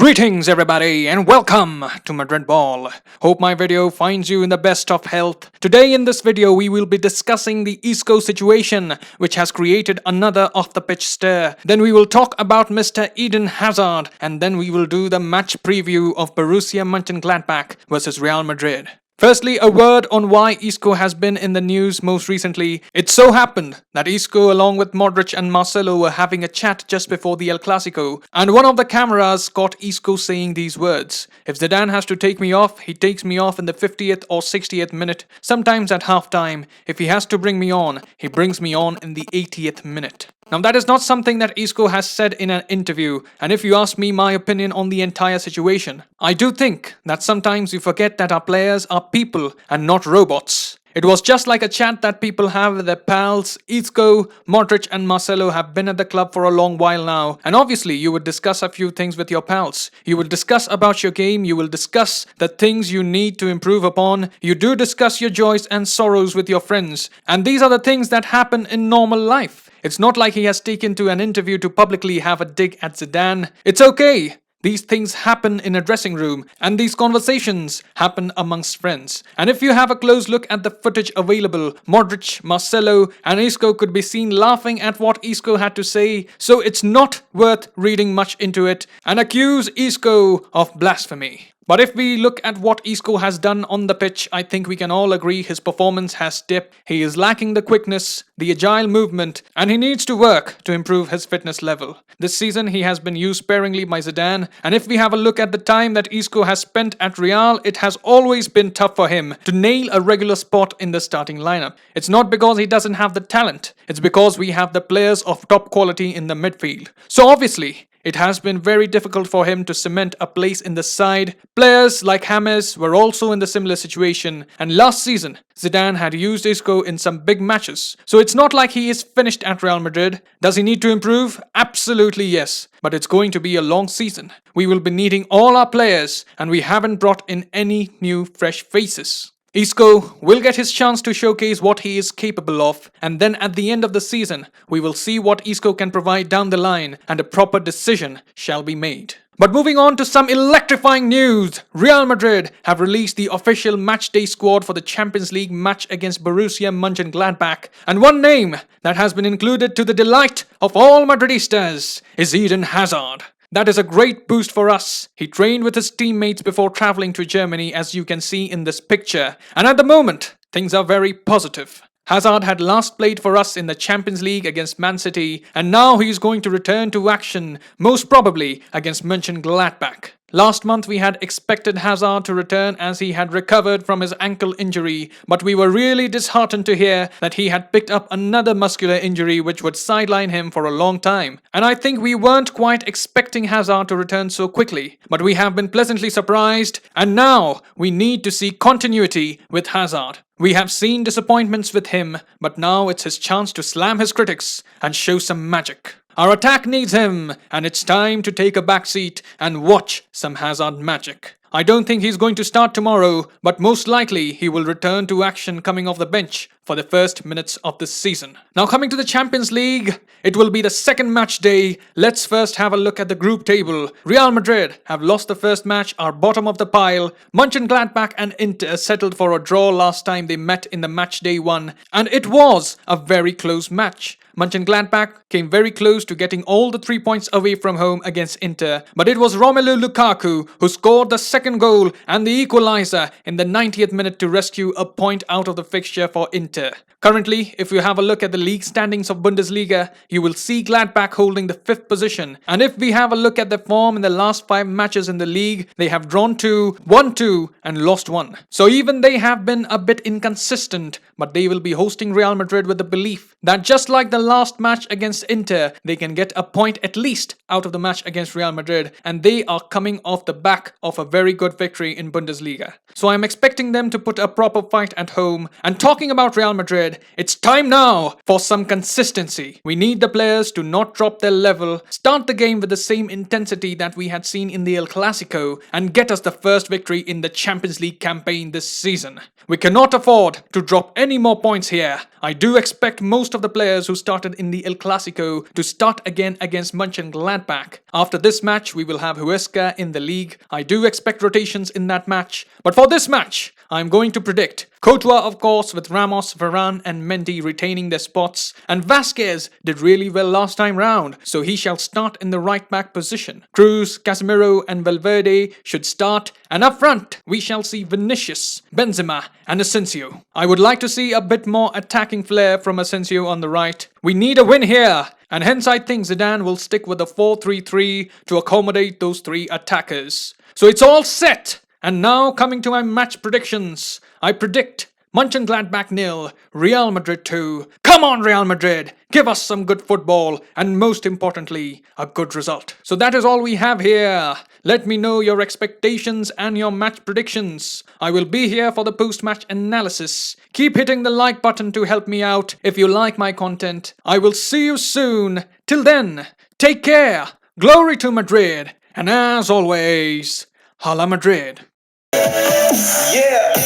Greetings everybody and welcome to Madrid Ball. Hope my video finds you in the best of health. Today in this video we will be discussing the Isco situation which has created another off the pitch stir. Then we will talk about Mr. Eden Hazard and then we will do the match preview of Borussia Monchengladbach versus Real Madrid. Firstly, a word on why Isco has been in the news most recently. It so happened that Isco along with Modric and Marcelo were having a chat just before the El Clasico, and one of the cameras caught Isco saying these words: "If Zidane has to take me off, he takes me off in the 50th or 60th minute, sometimes at half-time. If he has to bring me on, he brings me on in the 80th minute." Now that is not something that Isco has said in an interview, and if you ask me my opinion on the entire situation, I do think that sometimes we forget that our players are people and not robots. It was just like a chat that people have with their pals. Isco, Modric and Marcelo have been at the club for a long while now, and obviously you would discuss a few things with your pals. You will discuss about your game, you will discuss the things you need to improve upon, you do discuss your joys and sorrows with your friends, and these are the things that happen in normal life. It's not like he has taken to an interview to publicly have a dig at Zidane. It's okay. These things happen in a dressing room, and these conversations happen amongst friends. And if you have a close look at the footage available, Modric, Marcelo and Isco could be seen laughing at what Isco had to say, so it's not worth reading much into it and accuse Isco of blasphemy. But if we look at what Isco has done on the pitch, I think we can all agree his performance has dipped. He is lacking the quickness, the agile movement, and he needs to work to improve his fitness level. This season he has been used sparingly by Zidane, and if we have a look at the time that Isco has spent at Real, it has always been tough for him to nail a regular spot in the starting lineup. It's not because he doesn't have the talent, it's because we have the players of top quality in the midfield. So obviously, it has been very difficult for him to cement a place in the side. Players like James were also in the similar situation, and last season, Zidane had used Isco in some big matches. So it's not like he is finished at Real Madrid. Does he need to improve? Absolutely yes, but it's going to be a long season. We will be needing all our players, and we haven't brought in any new fresh faces. Isco will get his chance to showcase what he is capable of, and then at the end of the season, we will see what Isco can provide down the line and a proper decision shall be made. But moving on to some electrifying news, Real Madrid have released the official match-day squad for the Champions League match against Borussia Monchengladbach, and one name that has been included to the delight of all Madridistas is Eden Hazard. That is a great boost for us. He trained with his teammates before traveling to Germany, as you can see in this picture. And at the moment, things are very positive. Hazard had last played for us in the Champions League against Man City, and now he is going to return to action, most probably against Monchengladbach. Last month we had expected Hazard to return as he had recovered from his ankle injury, but we were really disheartened to hear that he had picked up another muscular injury which would sideline him for a long time. And I think we weren't quite expecting Hazard to return so quickly, but we have been pleasantly surprised, and now we need to see continuity with Hazard. We have seen disappointments with him, but now it's his chance to slam his critics and show some magic. Our attack needs him, and it's time to take a backseat and watch some Hazard magic. I don't think he's going to start tomorrow, but most likely he will return to action coming off the bench for the first minutes of the season. Now coming to the Champions League, it will be the second match day. Let's first have a look at the group table. Real Madrid have lost the first match, are bottom of the pile. Monchengladbach and Inter settled for a draw last time they met in the match day 1, and it was a very close match. Monchengladbach came very close to getting all the 3 points away from home against Inter, but it was Lukaku who scored the second goal and the equalizer in the 90th minute to rescue a point out of the fixture for Inter. Currently, if you have a look at the league standings of Bundesliga, you will see Gladbach holding the 5th position. And if we have a look at the form in the last 5 matches in the league, they have drawn 2, won 2 and lost 1. So even they have been a bit inconsistent, but they will be hosting Real Madrid with the belief that just like the last match against Inter, they can get a point at least out of the match against Real Madrid, and they are coming off the back of a very good victory in Bundesliga. So I'm expecting them to put a proper fight at home. And talking about Real Madrid, it's time now for some consistency. We need the players to not drop their level, start the game with the same intensity that we had seen in the El Clasico, and get us the first victory in the Champions League campaign this season. We cannot afford to drop any more points here. I do expect most of the players who started started in the El Clasico to start again against Monchengladbach. After this match, we will have Huesca in the league. I do expect rotations in that match. But for this match, I'm going to predict Courtois, of course, with Ramos, Varane and Mendy retaining their spots. And Vasquez did really well last time round, so he shall start in the right back position. Cruz, Casemiro and Valverde should start. And up front, we shall see Vinicius, Benzema and Asensio. I would like to see a bit more attacking flair from Asensio on the right. We need a win here. And hence I think Zidane will stick with the 4-3-3 to accommodate those three attackers. So it's all set. And now coming to my match predictions. I predict Monchengladbach 0, Real Madrid 2. Come on Real Madrid, give us some good football and most importantly, a good result. So that is all we have here. Let me know your expectations and your match predictions. I will be here for the post-match analysis. Keep hitting the like button to help me out if you like my content. I will see you soon. Till then, take care. Glory to Madrid. And as always, Hala Madrid. Yeah.